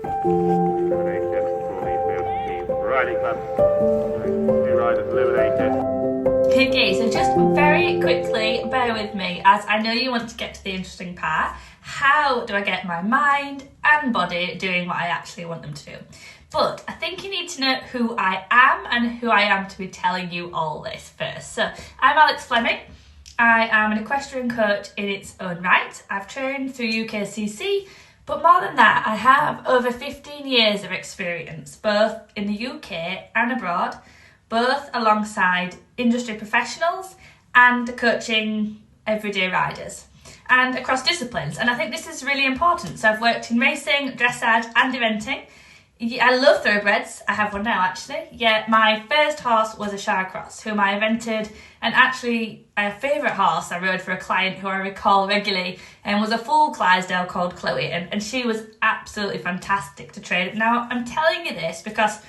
Eliminated for the first team riding club. Two riders eliminated. Okay, so just very quickly, bear with me, as I know you want to get to the interesting part. How do I get my mind and body doing what I actually want them to do? But I think you need to know who I am and who I am to be telling you all this first. So I'm Alex Fleming. I am an equestrian coach in its own right. I've trained through UKCC, but more than that, I have over 15 years of experience, both in the UK and abroad, both alongside industry professionals and coaching everyday riders and across disciplines. And I think this is really important. So I've worked in racing, dressage and eventing. I love thoroughbreds. I have one now actually. Yeah, my first horse was a Shire-cross whom I evented, and actually a favourite horse I rode for a client who I recall regularly and was a full Clydesdale called Chloe, and she was absolutely fantastic to train. Now I'm telling you this because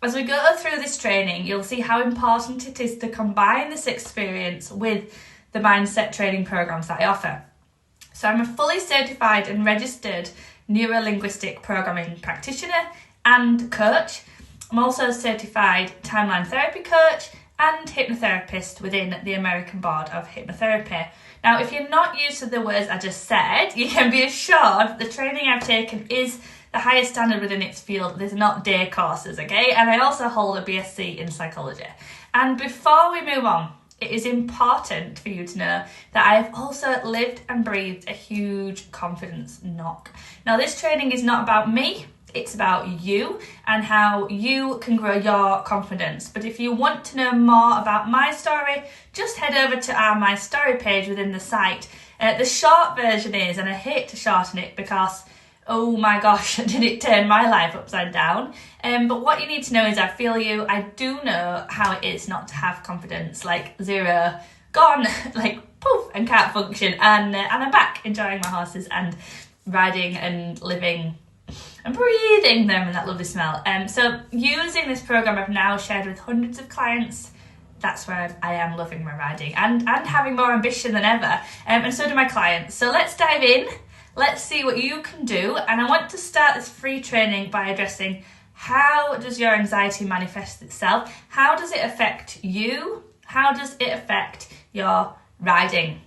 as we go through this training, you'll see how important it is to combine this experience with the mindset training programs that I offer. So I'm a fully certified and registered neuro-linguistic programming practitioner and coach. I'm also a certified timeline therapy coach and hypnotherapist within the American Board of Hypnotherapy. Now, if you're not used to the words I just said, you can be assured the training I've taken is the highest standard within its field. There's not day courses, okay? And I also hold a BSc in psychology. And before we move on, it is important for you to know that I have also lived and breathed a huge confidence knock. Now, this training is not about me, it's about you and how you can grow your confidence. But if you want to know more about my story, just head over to our My Story page within the site. The short version is, and I hate to shorten it because oh my gosh, did it turn my life upside down. But what you need to know is I feel you. I do know how it is not to have confidence, like zero, gone, like poof, and can't function. And I'm back enjoying my horses and riding and living and breathing them and that lovely smell. So using this program I've now shared with hundreds of clients. That's where I am loving my riding and having more ambition than ever. And so do my clients. So let's dive in. Let's see what you can do. And I want to start this free training by addressing how does your anxiety manifest itself? How does it affect you? How does it affect your riding?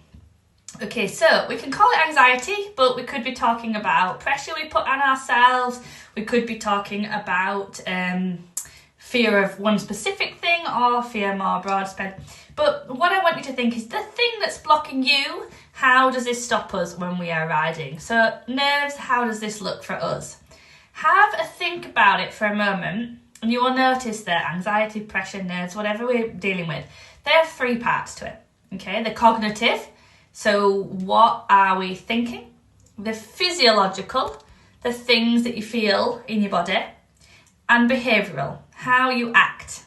Okay, so we can call it anxiety, but we could be talking about pressure we put on ourselves. We could be talking about fear of one specific thing or fear more broad spread. But what I want you to think is the thing that's blocking you, how does this stop us when we are riding? So nerves, how does this look for us? Have a think about it for a moment, and you will notice that anxiety, pressure, nerves, whatever we're dealing with, there are three parts to it. Okay, the cognitive, so what are we thinking? The physiological, the things that you feel in your body, and behavioural, how you act,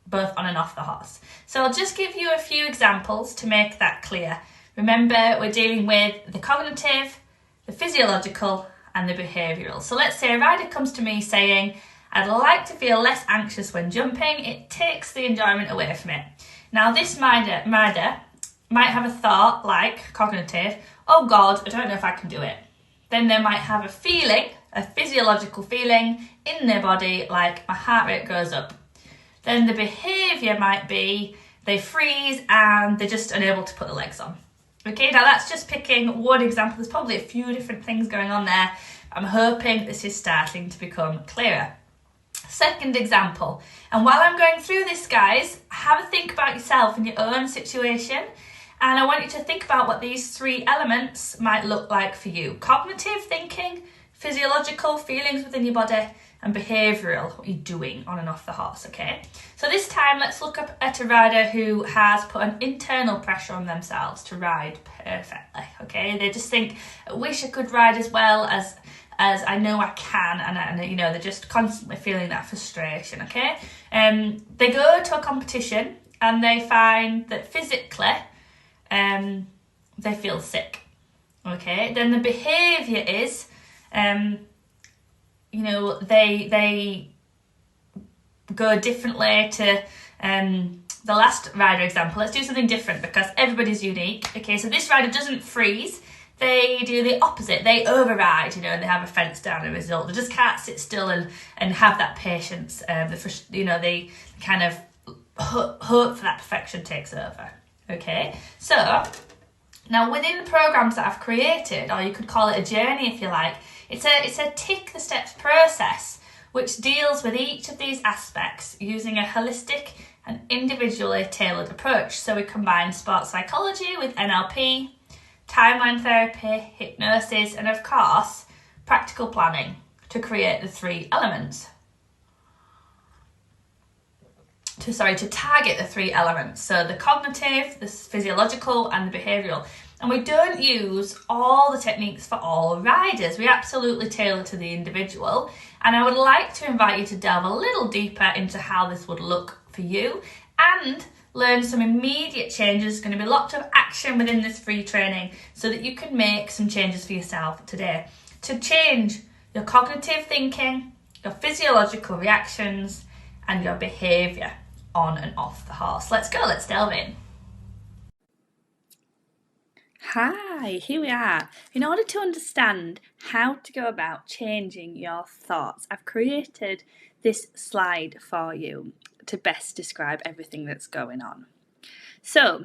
both on and off the horse. So I'll just give you a few examples to make that clear. Remember, we're dealing with the cognitive, the physiological, and the behavioural. So let's say a rider comes to me saying, I'd like to feel less anxious when jumping. It takes the enjoyment away from it. Now, this rider might have a thought like cognitive, oh God, I don't know if I can do it. Then they might have a feeling, a physiological feeling in their body, like my heart rate goes up. Then the behaviour might be they freeze and they're just unable to put the legs on. Okay, now that's just picking one example. There's probably a few different things going on there. I'm hoping this is starting to become clearer. Second example, and while I'm going through this, guys, have a think about yourself and your own situation. And I want you to think about what these three elements might look like for you. Cognitive thinking, physiological feelings within your body, and behavioural, what you're doing on and off the horse, okay? So this time, let's look up at a rider who has put an internal pressure on themselves to ride perfectly, okay? They just think, I wish I could ride as well as I know I can, and you know, they're just constantly feeling that frustration, okay? They go to a competition and they find that physically, they feel sick, okay? Then the behaviour is, you know, they go differently to the last rider example. Let's do something different because everybody's unique. Okay, so this rider doesn't freeze. they do the opposite. They override, and they have a fence down a result. They just can't sit still and have that patience. They kind of hope for that perfection takes over. Okay, so now within the programs that I've created, or you could call it a journey if you like, it's a tick the steps process which deals with each of these aspects using a holistic and individually tailored approach. So we combine sports psychology with NLP, timeline therapy, hypnosis, and of course, practical planning to create the 3 elements. To target the 3 elements. So the cognitive, the physiological, and the behavioural. And we don't use all the techniques for all riders. We absolutely tailor to the individual. And I would like to invite you to delve a little deeper into how this would look for you and learn some immediate changes. There's going to be lots of action within this free training so that you can make some changes for yourself today to change your cognitive thinking, your physiological reactions, and your behaviour on and off the horse. Let's go, let's delve in. Hi, here we are. In order to understand how to go about changing your thoughts, I've created this slide for you to best describe everything that's going on. So,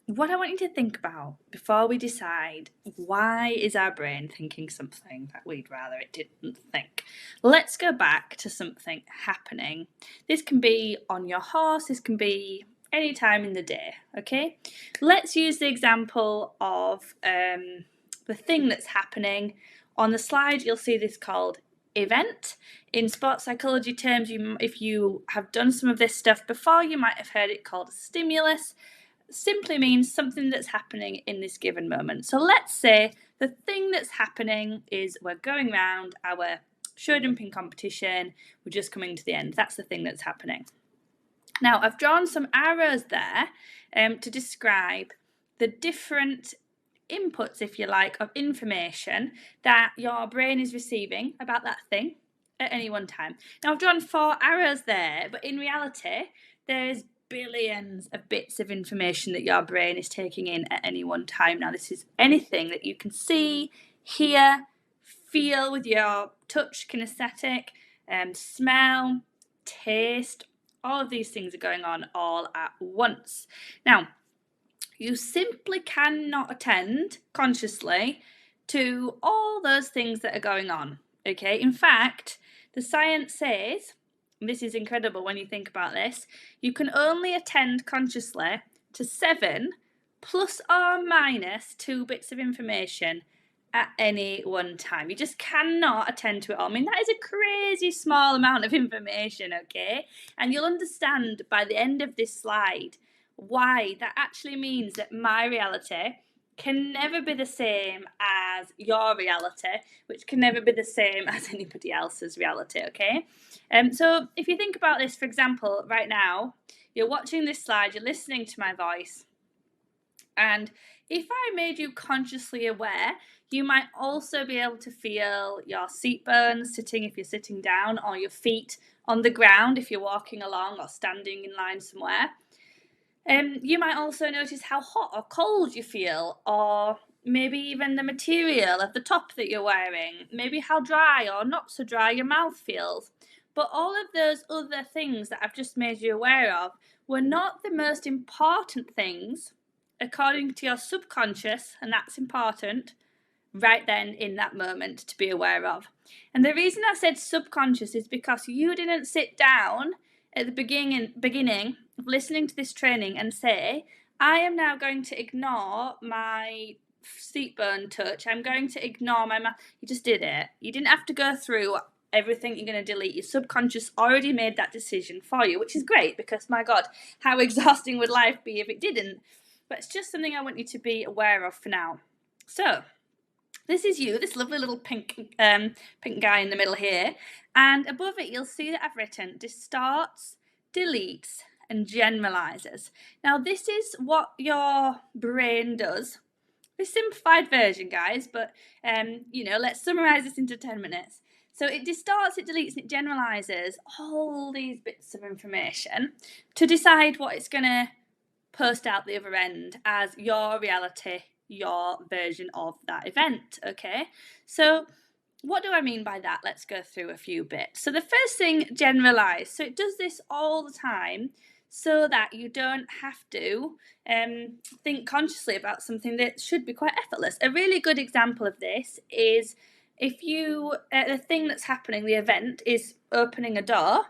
what I want you to think about before we decide why is our brain thinking something that we'd rather it didn't think. Let's go back to something happening. This can be on your horse, this can be any time in the day, okay? Let's use the example of the thing that's happening. On the slide, you'll see this called event. In sports psychology terms, if you have done some of this stuff before, you might have heard it called a stimulus. Simply means something that's happening in this given moment. So let's say the thing that's happening is we're going round our show jumping competition. We're just coming to the end. That's the thing that's happening. Now, I've drawn some arrows there to describe the different inputs, if you like, of information that your brain is receiving about that thing at any one time. Now, I've drawn 4 arrows there, but in reality, there's billions of bits of information that your brain is taking in at any one time. Now, this is anything that you can see, hear, feel with your touch, kinesthetic, smell, taste. All of these things are going on all at once. Now, you simply cannot attend consciously to all those things that are going on, okay? In fact, the science says, and this is incredible when you think about this, you can only attend consciously to 7 plus or minus 2 bits of information at any one time. You just cannot attend to it all. I mean, that is a crazy small amount of information, okay? And you'll understand by the end of this slide why that actually means that my reality can never be the same as your reality, which can never be the same as anybody else's reality, okay? So if you think about this, for example, right now, you're watching this slide, you're listening to my voice, and if I made you consciously aware, you might also be able to feel your seat bones sitting if you're sitting down, or your feet on the ground if you're walking along or standing in line somewhere. You might also notice how hot or cold you feel, or maybe even the material of the top that you're wearing, maybe how dry or not so dry your mouth feels. But all of those other things that I've just made you aware of were not the most important things according to your subconscious, and that's important, right then in that moment to be aware of. And the reason I said subconscious is because you didn't sit down at the beginning of listening to this training and say, I am now going to ignore my seat bone touch, I'm going to ignore my mouth. You just did it. You didn't have to go through everything you're going to delete. Your subconscious already made that decision for you, which is great because, my God, how exhausting would life be if it didn't? But it's just something I want you to be aware of for now. So, this is you, this lovely little pink guy in the middle here. And above it, you'll see that I've written distorts, deletes, and generalizes. Now, this is what your brain does. A simplified version, guys, but, let's summarize this into 10 minutes. So it distorts, it deletes, and it generalizes all these bits of information to decide what it's going to post out the other end as your reality your version of that event, okay? So what do I mean by that? Let's go through a few bits. So the first thing, generalize. So it does this all the time so that you don't have to think consciously about something that should be quite effortless. A really good example of this is if you, the thing that's happening, the event is opening a door.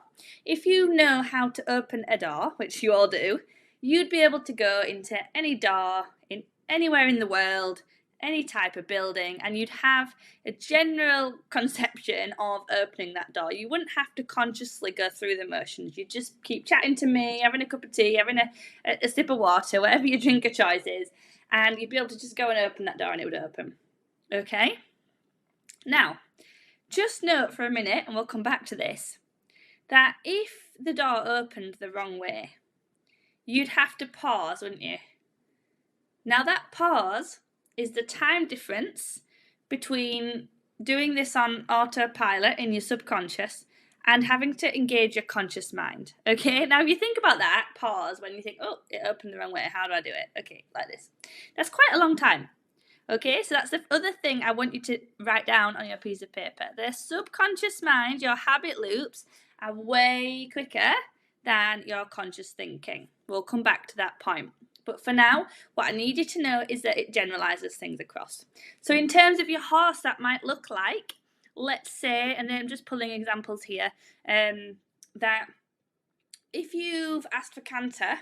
If you know how to open a door, which you all do, you'd be able to go into any door in anywhere in the world, any type of building, and you'd have a general conception of opening that door. You wouldn't have to consciously go through the motions. You'd just keep chatting to me, having a cup of tea, having a sip of water, whatever your drink of choice is, and you'd be able to just go and open that door and it would open. Okay? Now, just note for a minute, and we'll come back to this, that if the door opened the wrong way, you'd have to pause, wouldn't you? Now that pause is the time difference between doing this on autopilot in your subconscious and having to engage your conscious mind. Okay, now if you think about that pause when you think, oh, it opened the wrong way, how do I do it? Okay, like this. That's quite a long time. Okay, so that's the other thing I want you to write down on your piece of paper. The subconscious mind, your habit loops, are way quicker than your conscious thinking. We'll come back to that point. But for now, what I need you to know is that it generalizes things across. So in terms of your horse, that might look like, let's say, and then I'm just pulling examples here, that if you've asked for canter,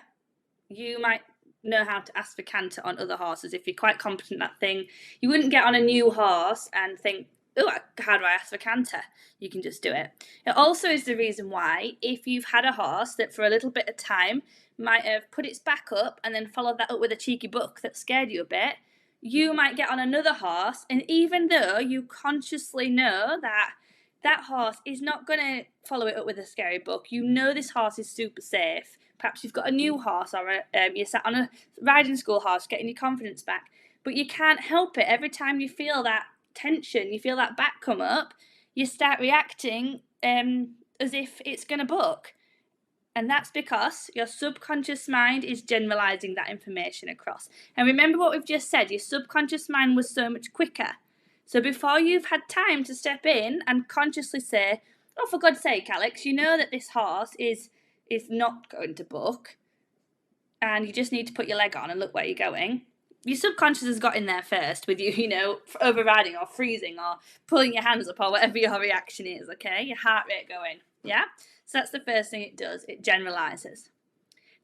you might know how to ask for canter on other horses. If you're quite competent at that thing, you wouldn't get on a new horse and think, oh, how do I ask for canter? You can just do it. It also is the reason why, if you've had a horse that for a little bit of time might have put its back up and then followed that up with a cheeky buck that scared you a bit, you might get on another horse, and even though you consciously know that that horse is not going to follow it up with a scary buck, you know this horse is super safe. Perhaps you've got a new horse, or you're sat on a riding school horse getting your confidence back, but you can't help it. Every time you feel that tension, you feel that back come up, you start reacting as if it's going to buck. And that's because your subconscious mind is generalizing that information across. And remember what we've just said, your subconscious mind was so much quicker. So before you've had time to step in and consciously say, oh, for God's sake, Alex, you know that this horse is not going to buck, and you just need to put your leg on and look where you're going. Your subconscious has got in there first with you, overriding or freezing or pulling your hands up or whatever your reaction is, okay? Your heart rate going, yeah? So that's the first thing it does, it generalizes.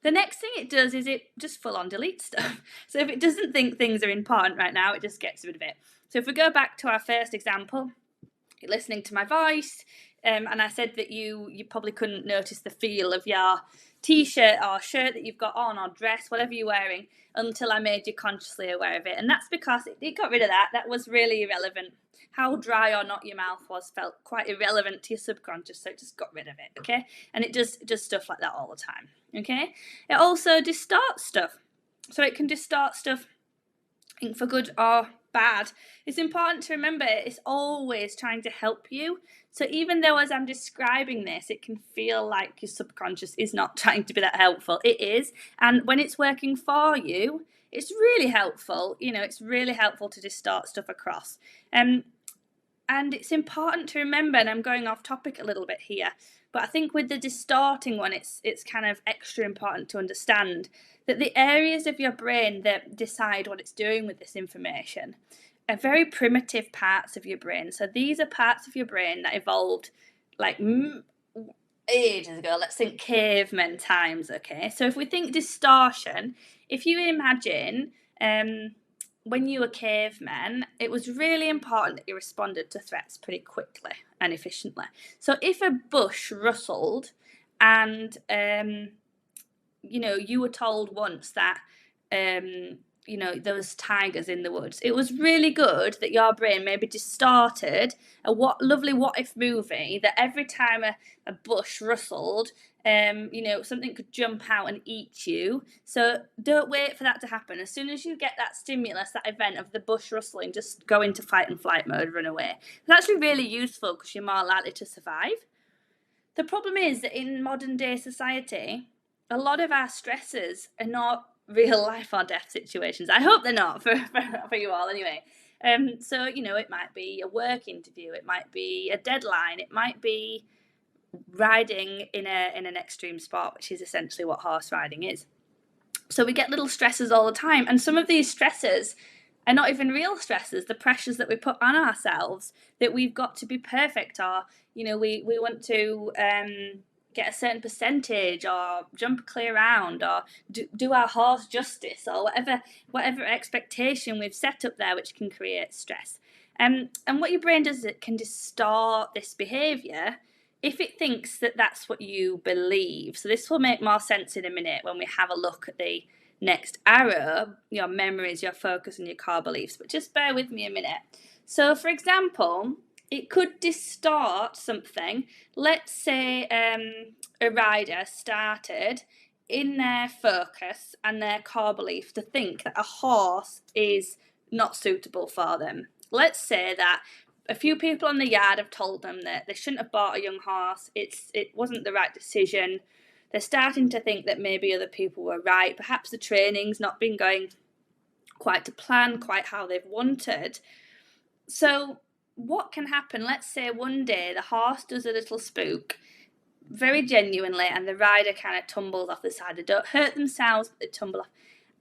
The next thing it does is it just full on deletes stuff. So if it doesn't think things are important right now, it just gets rid of it. So if we go back to our first example, you're listening to my voice, and I said that you probably couldn't notice the feel of your t-shirt or shirt that you've got on or dress, whatever you're wearing, until I made you consciously aware of it. And that's because it got rid of that. That was really irrelevant. How dry or not your mouth was felt quite irrelevant to your subconscious, so it just got rid of it, okay? And it does stuff like that all the time, okay? It also distorts stuff. So it can distort stuff for good or bad. It's important to remember it's always trying to help you. So even though as I'm describing this, it can feel like your subconscious is not trying to be that helpful, it is. And when it's working for you, it's really helpful. It's really helpful to distort stuff across. And it's important to remember, and I'm going off topic a little bit here, but I think with the distorting one, it's kind of extra important to understand that the areas of your brain that decide what it's doing with this information are very primitive parts of your brain. So these are parts of your brain that evolved like ages ago. Let's think caveman times, okay? So if we think distortion, if you imagine when you were cavemen, it was really important that you responded to threats pretty quickly and efficiently. So if a bush rustled and you were told once that there was tigers in the woods, it was really good that your brain maybe distorted a lovely what if movie that every time a bush rustled, something could jump out and eat you. So don't wait for that to happen. As soon as you get that stimulus, that event of the bush rustling, just go into fight and flight mode, run away. It's actually really useful because you're more likely to survive. The problem is that in modern day society, a lot of our stresses are not real life or death situations. I hope they're not for you all anyway. So, it might be a work interview, it might be a deadline, it might be riding in an extreme sport, which is essentially what horse riding is. So we get little stresses all the time, and some of these stresses are not even real stresses. The pressures that we put on ourselves, that we've got to be perfect, or we want to get a certain percentage, or jump a clear round, or do our horse justice, or whatever expectation we've set up there, which can create stress. And what your brain does is it can distort this behaviour if it thinks that that's what you believe. So this will make more sense in a minute when we have a look at the next arrow, your memories, your focus, and your core beliefs. But just bear with me a minute. So, for example, it could distort something. Let's say a rider started in their focus and their core belief to think that a horse is not suitable for them. Let's say that a few people in the yard have told them that they shouldn't have bought a young horse. It wasn't the right decision. They're starting to think that maybe other people were right. Perhaps the training's not been going quite to plan, quite how they've wanted. So what can happen? Let's say one day the horse does a little spook, very genuinely, and the rider kind of tumbles off the side. They don't hurt themselves, but they tumble off.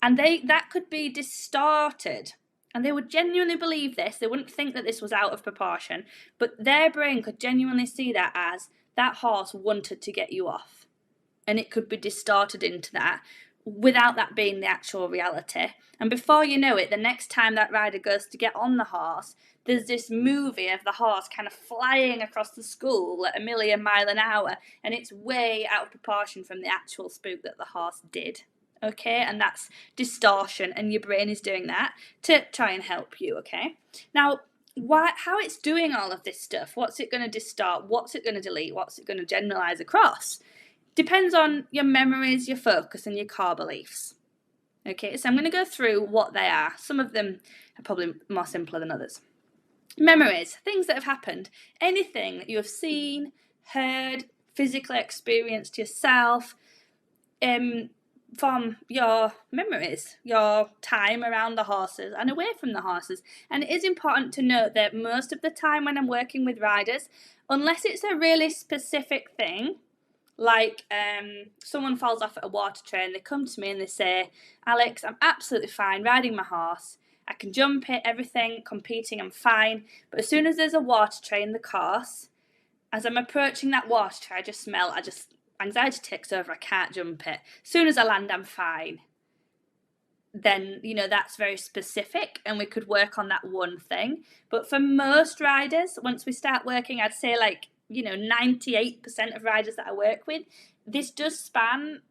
And that could be distorted. And they would genuinely believe this. They wouldn't think that this was out of proportion, but their brain could genuinely see that as that horse wanted to get you off. And it could be distorted into that without that being the actual reality. And before you know it, the next time that rider goes to get on the horse, there's this movie of the horse kind of flying across the school at 1,000,000 miles an hour, and it's way out of proportion from the actual spook that the horse did. Okay, and that's distortion, and your brain is doing that to try and help you. Okay, now how it's doing all of this stuff, what's it going to distort, what's it going to delete, what's it going to generalize across, depends on your memories, your focus, and your core beliefs. Okay, so I'm going to go through what they are. Some of them are probably more simpler than others. Memories, things that have happened, anything that you have seen, heard, physically experienced yourself, from your memories, your time around the horses and away from the horses. And it is important to note that most of the time when I'm working with riders, unless it's a really specific thing, like someone falls off at a water train, they come to me and they say, Alex, I'm absolutely fine riding my horse. I can jump it, everything, competing, I'm fine. But as soon as there's a water tray in the course, as I'm approaching that water tray, anxiety takes over, I can't jump it. As soon as I land, I'm fine. Then, that's very specific, and we could work on that one thing. But for most riders, once we start working, I'd say 98% of riders that I work with, this does span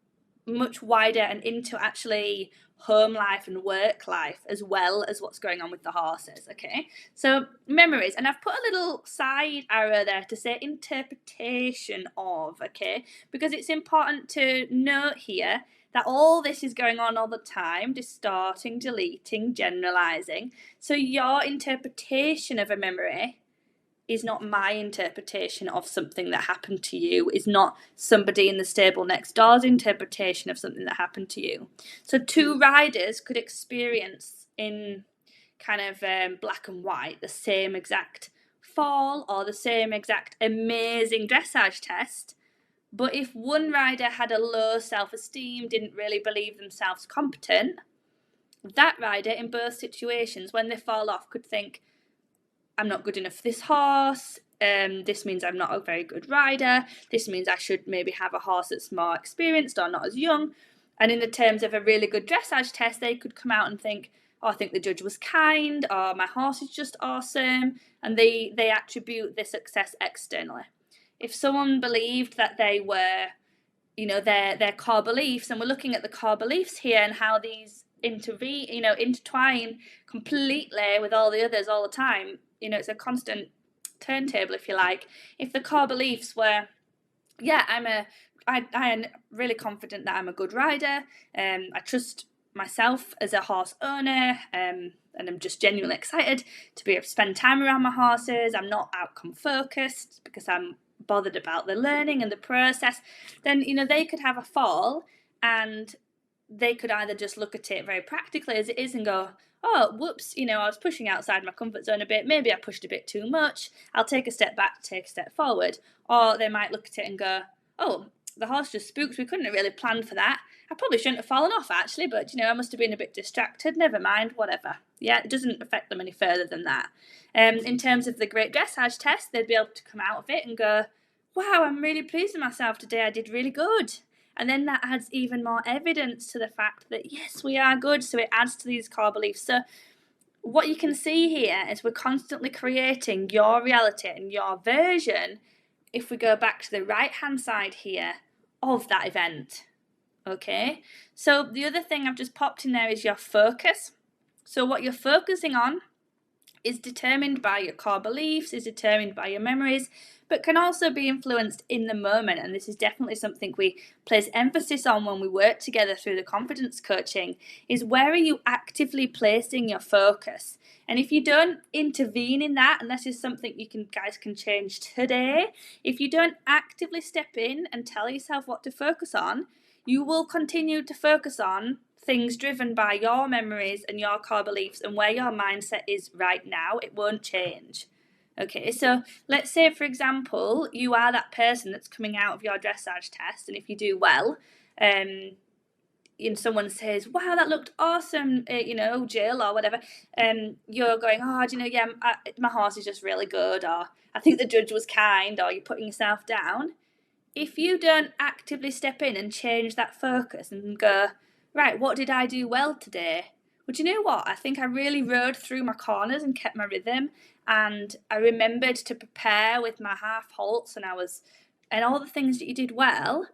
much wider and into actually home life and work life, as well as what's going on with the horses. Okay, so memories, and I've put a little side arrow there to say interpretation of, okay, because it's important to note here that all this is going on all the time, distorting, deleting, generalizing. So your interpretation of a memory is not my interpretation of something that happened to you, is not somebody in the stable next door's interpretation of something that happened to you. So two riders could experience in kind of black and white the same exact fall or the same exact amazing dressage test, but if one rider had a low self-esteem, didn't really believe themselves competent, that rider in both situations, when they fall off, could think, I'm not good enough for this horse, this means I'm not a very good rider, this means I should maybe have a horse that's more experienced or not as young. And in the terms of a really good dressage test, they could come out and think, I think the judge was kind, or my horse is just awesome, and they attribute the success externally. If someone believed that they were, their core beliefs, and we're looking at the core beliefs here and how these intertwine completely with all the others all the time, it's a constant turntable, if you like. If the core beliefs were, I am really confident that I'm a good rider, I trust myself as a horse owner, and I'm just genuinely excited to be able to spend time around my horses, I'm not outcome focused because I'm bothered about the learning and the process, then they could have a fall, and they could either just look at it very practically as it is and go, oh, whoops, I was pushing outside my comfort zone a bit. Maybe I pushed a bit too much. I'll take a step back, take a step forward. Or they might look at it and go, oh, the horse just spooked. We couldn't have really planned for that. I probably shouldn't have fallen off, actually, but, I must have been a bit distracted. Never mind, whatever. Yeah, it doesn't affect them any further than that. In terms of the great dressage test, they'd be able to come out of it and go, wow, I'm really pleased with myself today. I did really good. And then that adds even more evidence to the fact that, yes, we are good. So it adds to these core beliefs. So what you can see here is we're constantly creating your reality and your version, if we go back to the right-hand side here, of that event. Okay, so the other thing I've just popped in there is your focus. So what you're focusing on is determined by your core beliefs, is determined by your memories, but can also be influenced in the moment. And this is definitely something we place emphasis on when we work together through the confidence coaching, is where are you actively placing your focus? And if you don't intervene in that, and this is something guys can change today, if you don't actively step in and tell yourself what to focus on, you will continue to focus on things driven by your memories and your core beliefs and where your mindset is right now. It won't change. Okay, so let's say, for example, you are that person that's coming out of your dressage test, and if you do well, and someone says, wow, that looked awesome, Jill, or whatever, you're going, oh, my horse is just really good, or I think the judge was kind, or you're putting yourself down. If you don't actively step in and change that focus and go, right, what did I do well today? Well, do you know what? I think I really rode through my corners and kept my rhythm, and I remembered to prepare with my half halts, and all the things that you did well,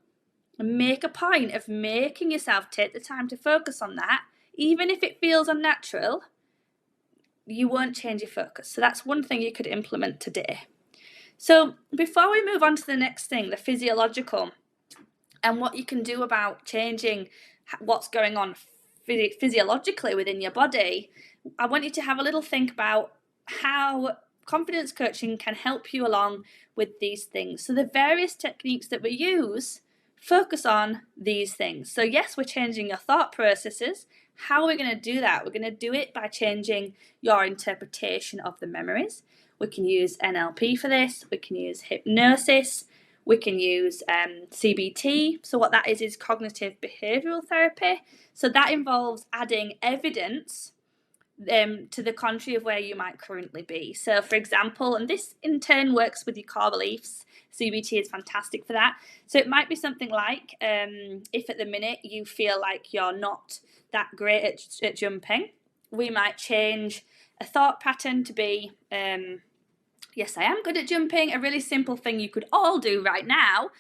and make a point of making yourself take the time to focus on that, even if it feels unnatural, you won't change your focus. So that's one thing you could implement today. So before we move on to the next thing, the physiological, and what you can do about changing what's going on physiologically within your body, I want you to have a little think about how confidence coaching can help you along with these things. So the various techniques that we use focus on these things. So yes, we're changing your thought processes. How are we going to do that? We're going to do it by changing your interpretation of the memories. We can use NLP for this. We can use hypnosis. We can use CBT. So what that is cognitive behavioural therapy. So that involves adding evidence to the contrary of where you might currently be. So for example, and this in turn works with your core beliefs, CBT is fantastic for that. So it might be something like, if at the minute you feel like you're not that great at jumping, we might change a thought pattern to be, yes, I am good at jumping. A really simple thing you could all do right now,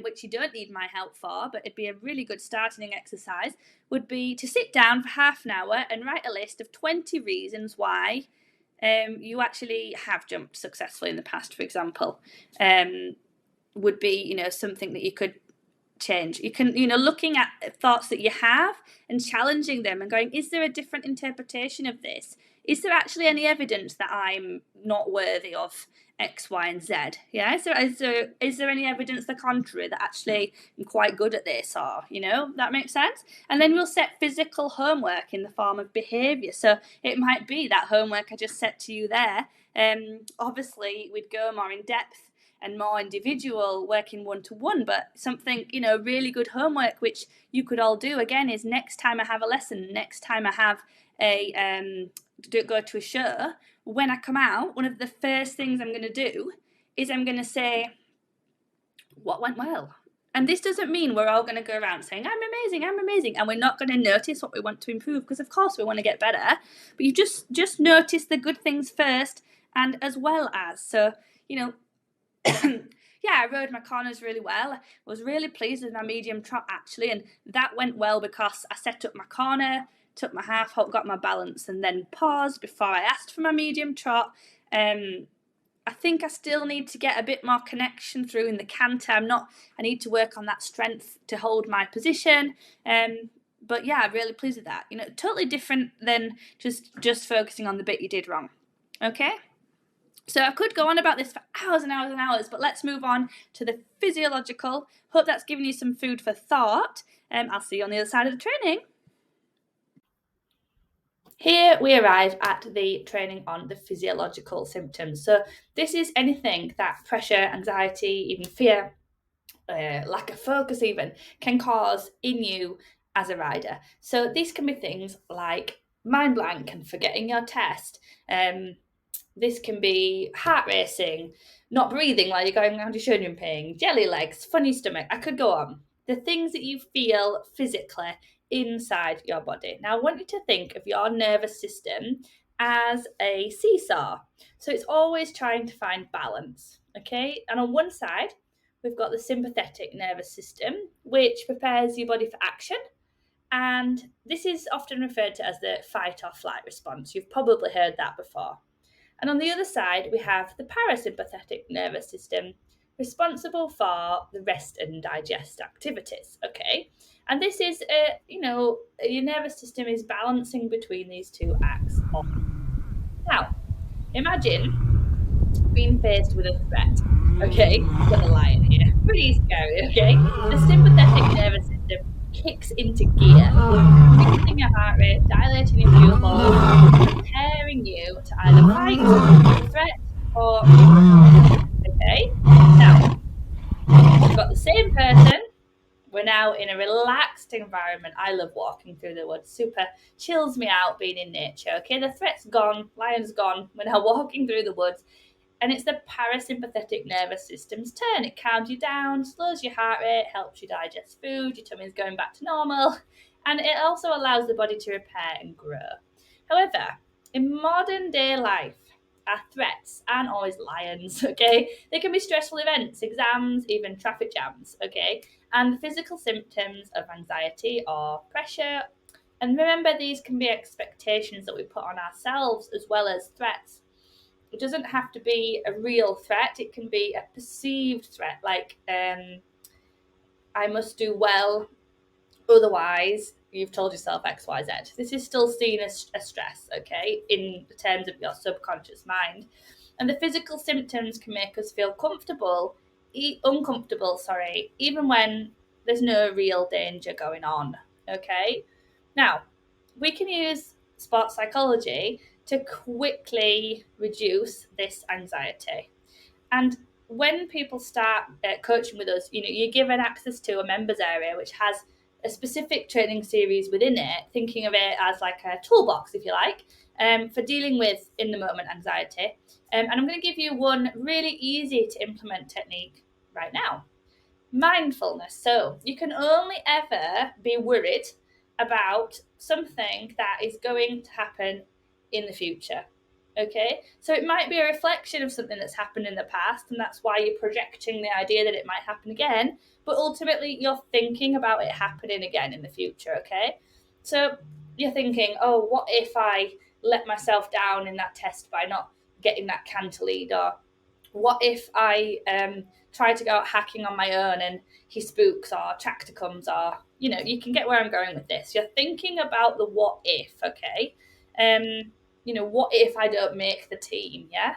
which you don't need my help for, but it'd be a really good starting exercise, would be to sit down for half an hour and write a list of 20 reasons why you actually have jumped successfully in the past, for example. Would be, something that you could change. You can, looking at thoughts that you have and challenging them and going, is there a different interpretation of this? Is there actually any evidence that I'm not worthy of X, Y, and Z? Yeah, is there any evidence the contrary, that actually I'm quite good at this, or, that makes sense? And then we'll set physical homework in the form of behaviour. So it might be that homework I just set to you there. Obviously, we'd go more in depth and more individual, working one-to-one, but something, really good homework, which you could all do, again, is next time I have a lesson, next time I have go to a show, when I come out, one of the first things I'm going to do is I'm going to say, what went well? And this doesn't mean we're all going to go around saying, I'm amazing, and we're not going to notice what we want to improve, because of course we want to get better, but you just notice the good things first, and as well as, so, yeah, I rode my corners really well. I was really pleased with my medium trot, actually, and that went well because I set up my corner, took my half halt, got my balance, and then paused before I asked for my medium trot. I think I still need to get a bit more connection through in the canter. I need to work on that strength to hold my position. But yeah, I'm really pleased with that. Totally different than just focusing on the bit you did wrong. Okay? So I could go on about this for hours and hours and hours, but let's move on to the physiological. Hope that's given you some food for thought. I'll see you on the other side of the training. Here we arrive at the training on the physiological symptoms. So this is anything that pressure, anxiety, even fear, lack of focus even, can cause in you as a rider. So these can be things like mind blank and forgetting your test. This can be heart racing, not breathing while you're going around your shoulder in pain, jelly legs, funny stomach. I could go on. The things that you feel physically inside your body. Now, I want you to think of your nervous system as a seesaw. So it's always trying to find balance, okay? And on one side, we've got the sympathetic nervous system, which prepares your body for action. And this is often referred to as the fight or flight response. You've probably heard that before. And on the other side, we have the parasympathetic nervous system, responsible for the rest and digest activities. Okay, and this is, your nervous system is balancing between these two acts. Now, imagine being faced with a threat. Okay, we've got a lion here. Pretty scary. Okay, the sympathetic nervous system kicks into gear, increasing your heart rate, dilating your fuel holes, preparing you to either fight the threat or okay. Now we've got the same person. We're now in a relaxed environment. I love walking through the woods. Super chills me out being in nature. Okay, the threat's gone, lion's gone. We're now walking through the woods. And it's the parasympathetic nervous system's turn. It calms you down, slows your heart rate, helps you digest food, your tummy's going back to normal, and it also allows the body to repair and grow. However, in modern day life, our threats aren't always lions, okay? They can be stressful events, exams, even traffic jams, okay? And the physical symptoms of anxiety or pressure. And remember, these can be expectations that we put on ourselves as well as threats. It doesn't have to be a real threat. It can be a perceived threat, like I must do well, otherwise you've told yourself X, Y, Z. This is still seen as a stress, okay, in terms of your subconscious mind. And the physical symptoms can make us feel uncomfortable, even when there's no real danger going on, okay? Now, we can use sports psychology to quickly reduce this anxiety. And when people start coaching with us, you're given access to a members area which has a specific training series within it, thinking of it as like a toolbox, if you like, for dealing with in the moment anxiety. And I'm going to give you one really easy to implement technique right now. Mindfulness. So you can only ever be worried about something that is going to happen in the future. Okay, so it might be a reflection of something that's happened in the past, and that's why you're projecting the idea that it might happen again, but ultimately you're thinking about it happening again in the future. Okay, so you're thinking, oh, what if I let myself down in that test by not getting that canter lead, or what if I try to go out hacking on my own and he spooks or tractor comes, or you can get where I'm going with this. You're thinking about the what if. Okay, what if I don't make the team? Yeah.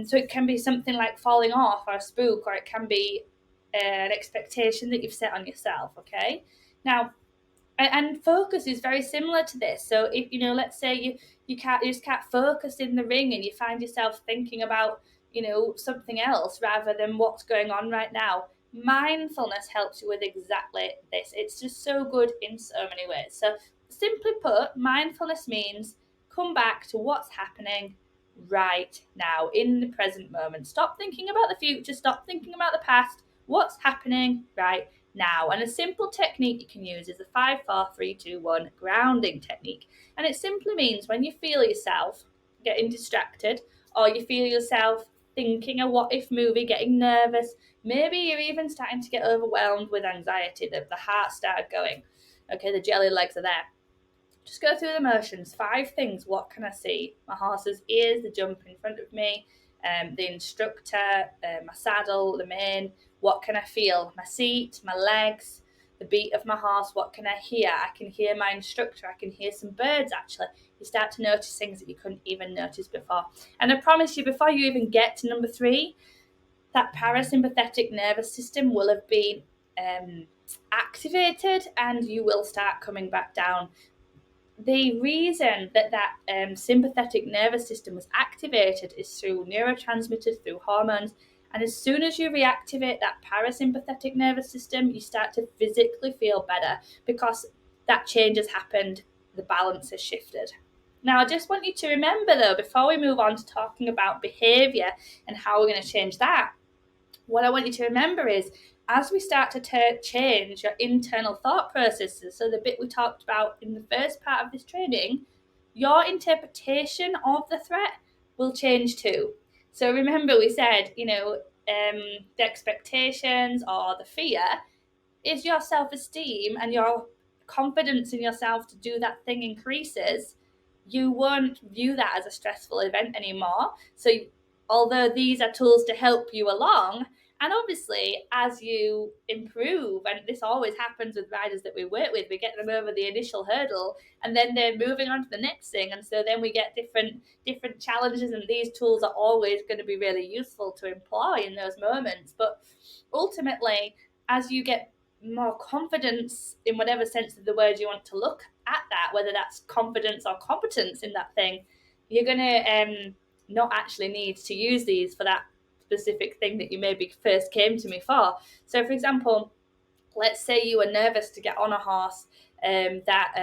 So it can be something like falling off or a spook, or it can be an expectation that you've set on yourself. Okay, now, and focus is very similar to this. So if let's say you just can't focus in the ring, and you find yourself thinking about something else rather than what's going on right now. Mindfulness helps you with exactly this. It's just so good in so many ways. So simply put, mindfulness means come back to what's happening right now in the present moment. Stop thinking about the future, stop thinking about the past. What's happening right now? And a simple technique you can use is the 5, 4, 3, 2, 1 grounding technique. And it simply means when you feel yourself getting distracted, or you feel yourself thinking a what if movie, getting nervous, maybe you're even starting to get overwhelmed with anxiety, the heart started going, okay, the jelly legs are there. Just go through the motions. 5 things. What can I see? My horse's ears, the jump in front of me, the instructor, my saddle, the mane. What can I feel? My seat, my legs, the beat of my horse. What can I hear? I can hear my instructor. I can hear some birds, actually. You start to notice things that you couldn't even notice before. And I promise you, before you even get to number 3, that parasympathetic nervous system will have been activated, and you will start coming back down. The reason that sympathetic nervous system was activated is through neurotransmitters, through hormones. And as soon as you reactivate that parasympathetic nervous system, you start to physically feel better because that change has happened, the balance has shifted. Now, I just want you to remember, though, before we move on to talking about behaviour and how we're going to change that, what I want you to remember is, as we start to change your internal thought processes, so the bit we talked about in the first part of this training, your interpretation of the threat will change too. So remember, we said, the expectations or the fear is your self-esteem and your confidence in yourself to do that thing increases. You won't view that as a stressful event anymore. So although these are tools to help you along, and obviously as you improve, and this always happens with riders that we work with, we get them over the initial hurdle and then they're moving on to the next thing, and so then we get different challenges, and these tools are always going to be really useful to employ in those moments. But ultimately, as you get more confidence, in whatever sense of the word you want to look at that, whether that's confidence or competence in that thing, you're going to not actually need to use these for that specific thing that you maybe first came to me for. So, for example, let's say you were nervous to get on a horse that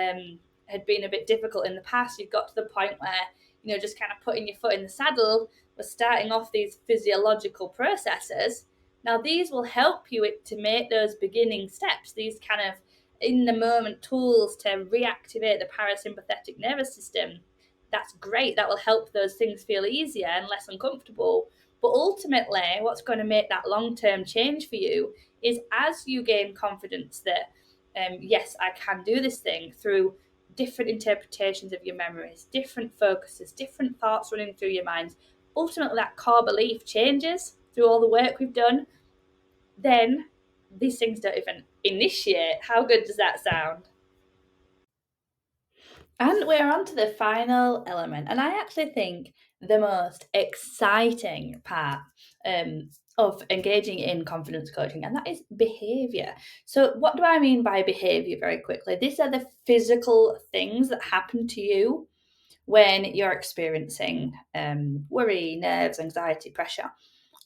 had been a bit difficult in the past. You've got to the point where, just kind of putting your foot in the saddle was starting off these physiological processes. Now, these will help you to make those beginning steps, these kind of in the moment tools to reactivate the parasympathetic nervous system. That's great. That will help those things feel easier and less uncomfortable. But ultimately, what's going to make that long-term change for you is as you gain confidence that, yes, I can do this thing through different interpretations of your memories, different focuses, different thoughts running through your mind. Ultimately, that core belief changes through all the work we've done. Then these things don't even initiate. How good does that sound? And we're on to the final element, and I actually think the most exciting part of engaging in confidence coaching, and that is behavior. So, what do I mean by behavior very quickly? These are the physical things that happen to you when you're experiencing worry, nerves, anxiety, pressure.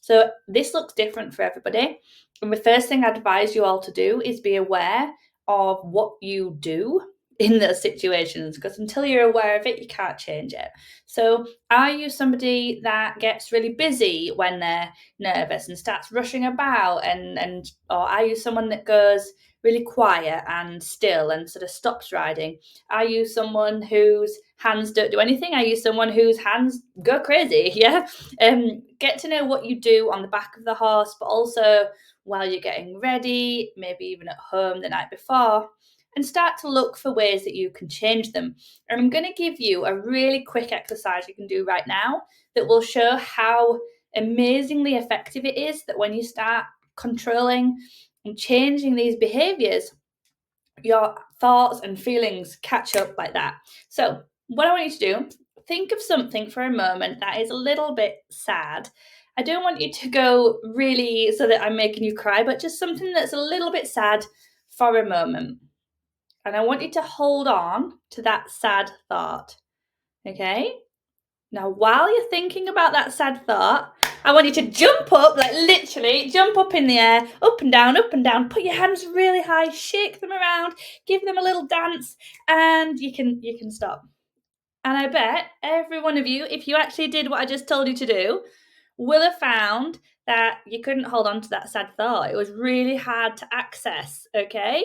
So this looks different for everybody. And the first thing I'd advise you all to do is be aware of what you do in those situations, because until you're aware of it, you can't change it. So are you somebody that gets really busy when they're nervous and starts rushing about, and or are you someone that goes really quiet and still and sort of stops riding? Are you someone whose hands don't do anything? Are you someone whose hands go crazy? Yeah. Get to know what you do on the back of the horse, but also while you're getting ready, maybe even at home the night before, and start to look for ways that you can change them. And I'm going to give you a really quick exercise you can do right now that will show how amazingly effective it is that when you start controlling and changing these behaviors, your thoughts and feelings catch up like that. So what I want you to do, think of something for a moment that is a little bit sad. I don't want you to go really so that I'm making you cry, but just something that's a little bit sad for a moment. And I want you to hold on to that sad thought. Okay? Now, while you're thinking about that sad thought, I want you to jump up, like literally jump up in the air, up and down, put your hands really high, shake them around, give them a little dance, and you can stop. And I bet every one of you, if you actually did what I just told you to do, will have found that you couldn't hold on to that sad thought. It was really hard to access, okay?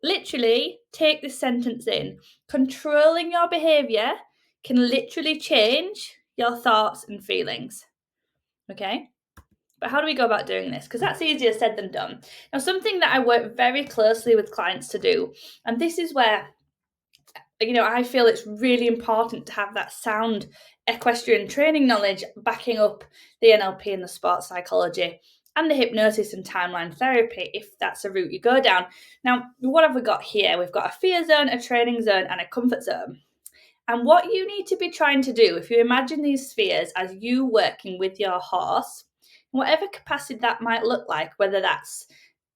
Literally, take this sentence in. Controlling your behavior can literally change your thoughts and feelings. Okay? But how do we go about doing this? Because that's easier said than done. Now, something that I work very closely with clients to do, and this is where, I feel it's really important to have that sound equestrian training knowledge backing up the NLP and the sports psychology. and the hypnosis and timeline therapy, if that's a route you go down. Now, what have we got here? We've got a fear zone, a training zone, and a comfort zone. And what you need to be trying to do, if you imagine these spheres as you working with your horse, whatever capacity that might look like, whether that's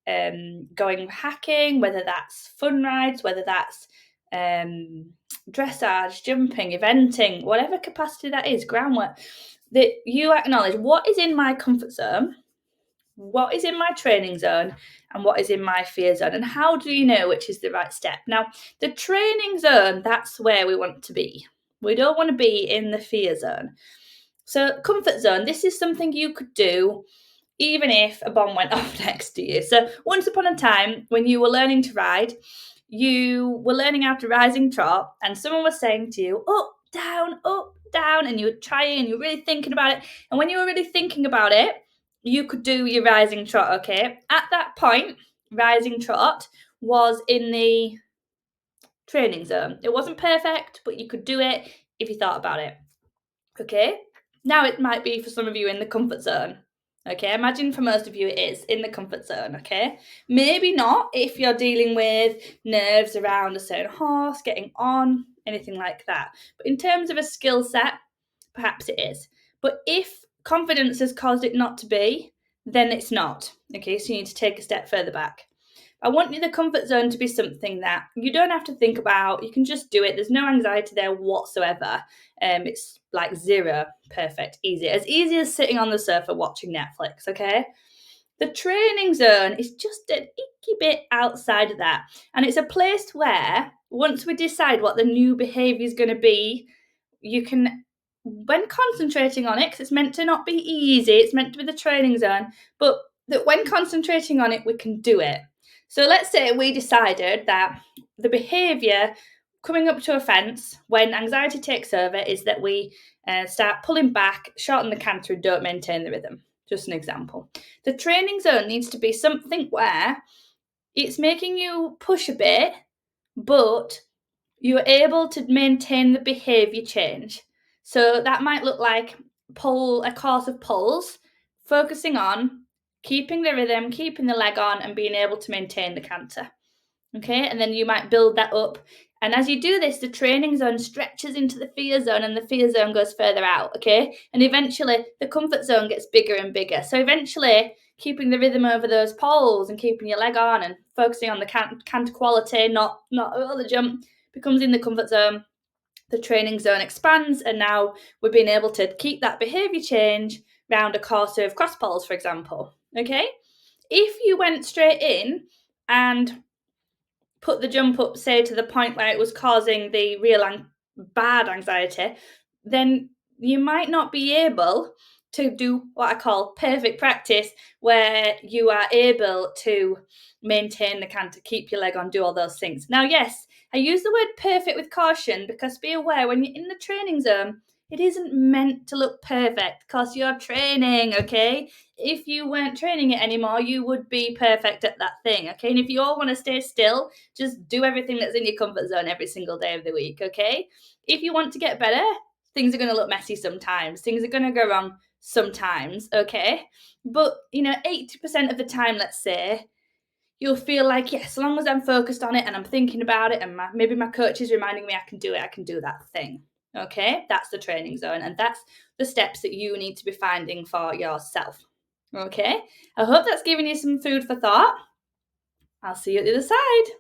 going hacking, whether that's fun rides, whether that's dressage, jumping, eventing, whatever capacity that is, groundwork, that you acknowledge what is in my comfort zone, what is in my training zone, and what is in my fear zone, and how do you know which is the right step? Now, the training zone, that's where we want to be. We don't want to be in the fear zone. So comfort zone, this is something you could do even if a bomb went off next to you. So once upon a time, when you were learning to ride, you were learning how to rising trot, and someone was saying to you, up, down, and you were trying and you were really thinking about it. And when you were really thinking about it, you could do your rising trot, okay? At that point, rising trot was in the training zone. It wasn't perfect, but you could do it if you thought about it, okay? Now it might be for some of you in the comfort zone. Okay, imagine for most of you it is in the comfort zone, okay? Maybe not if you're dealing with nerves around a certain horse, getting on, anything like that. But in terms of a skill set, perhaps it is. But if confidence has caused it not to be, then it's not. Okay, so you need to take a step further back. I want the comfort zone to be something that you don't have to think about. You can just do it. There's no anxiety there whatsoever. It's like zero, perfect, easy. As easy as sitting on the sofa watching Netflix, okay? The training zone is just an icky bit outside of that. And it's a place where, once we decide what the new behaviour is going to be, you can, when concentrating on it, because it's meant to not be easy, it's meant to be the training zone, but that when concentrating on it, we can do it. So let's say we decided that the behaviour coming up to a fence when anxiety takes over is that we start pulling back, shorten the canter, and don't maintain the rhythm. Just an example. The training zone needs to be something where it's making you push a bit, but you're able to maintain the behaviour change. So that might look like a course of pulls, focusing on keeping the rhythm, keeping the leg on, and being able to maintain the canter. Okay, and then you might build that up. And as you do this, the training zone stretches into the fear zone and the fear zone goes further out, okay? And eventually the comfort zone gets bigger and bigger. So eventually keeping the rhythm over those poles and keeping your leg on and focusing on the canter quality, not the jump, becomes in the comfort zone. The training zone expands, and now we're being able to keep that behaviour change round a course of cross poles, for example, okay? If you went straight in and put the jump up, say, to the point where it was causing the real bad anxiety, then you might not be able to do what I call perfect practice, where you are able to maintain the canter, keep your leg on, do all those things. Now, yes, I use the word perfect with caution, because be aware when you're in the training zone, it isn't meant to look perfect because you're training, okay? If you weren't training it anymore, you would be perfect at that thing, okay? And if you all want to stay still, just do everything that's in your comfort zone every single day of the week, okay? If you want to get better, things are going to look messy sometimes. Things are going to go wrong sometimes, okay? But, 80% of the time, let's say, you'll feel like, yes, as long as I'm focused on it and I'm thinking about it and maybe my coach is reminding me I can do it, I can do that thing. Okay, that's the training zone, and that's the steps that you need to be finding for yourself. Okay, I hope that's given you some food for thought. I'll see you at the other side.